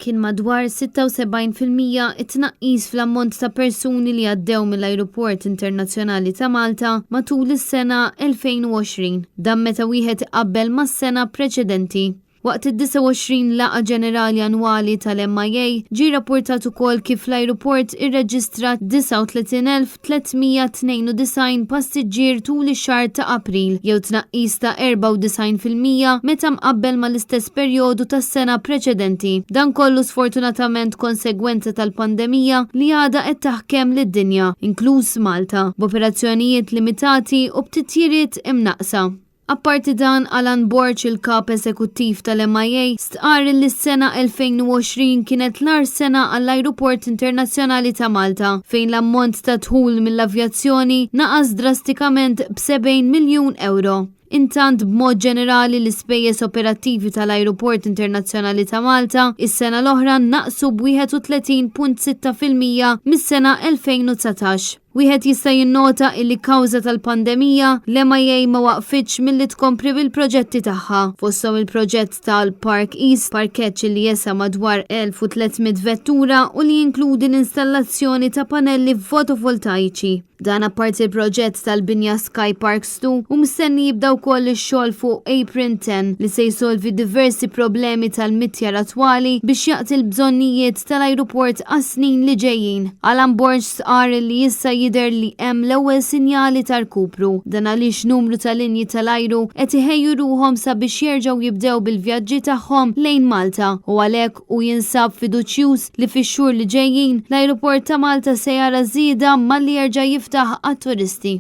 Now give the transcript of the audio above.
kien madwar 76% it-tnaqqis fl-ammont ta' persuni li għaddew mill-Ajruport Internazzjonali ta' Malta matul is-sena 2020, dan meta wieħed iqabbel mas-sena preċedenti. Waqt id-29 laqgħa ġenerali annwali tal-MIA ġie rrappurtat ukoll kif l-ajruport irreġistra 39,392 passiġġier tul ix-xahar ta' April, jew tnaqqis ta' 94% meta mqabbel mal-istess perjodu tas-sena preċedenti. Dan kollu sfortunatament konsegwenza tal-pandemija li għadha qed taħkem lid-dinja, inkluż Malta, b'operazzjonijiet limitati u b'titjiriet imnaqsa. Apparti dan, Alan Borch, il-kap eżekuttiv tal-MIA, stqar li s-sena 2020 kienet l-ar sena għall-Ajruport Internazzjonali ta' Malta, fejn l-ammont ta' dħul mill-avjazzjoni naqas drastikament b'70 miljun euro. Intant b'mod ġenerali l-ispejjeż operattivi tal-Ajruport Internazzjonali ta' Malta is-sena l-oħra naqsu b'31.6% mis-sena 2019. Wieħed jista' jinnota illi kawża tal-pandemija l-MIA ma waqfitx milli tkompli bil-proġetti tagħha. Fosthom il-proġett tal-Park East, parkeġġ li jesa madwar 1300 vettura u li jinkludi l-installazzjoni ta' panelli fotovoltaiċi. Dan apparti il-proġett tal-binja Sky Parks 2 u mistenni jibdaw koll ix-xogħol fuq Apron 10 li se jsolvi diversi problemi tal-mittjar attwali biex jaqti l-bżonnijiet tal-ajruport għas-snin li ġejjin. Alan Borch sqar li issa jidher li hemm l-ewwel sinjali ta' rkupru, dan għaliex numru tal-linji tal-ajru qed iħejju ruhom sabiex jerġgħu jibdew bil-vjaġġi tagħhom lejn Malta u għalhekk hu jinsab fiduċjuż li fix-xhur li ġejjin l-Ajruport ta' Malta se jara żieda malli jerġa' jiftaħ għat-turisti.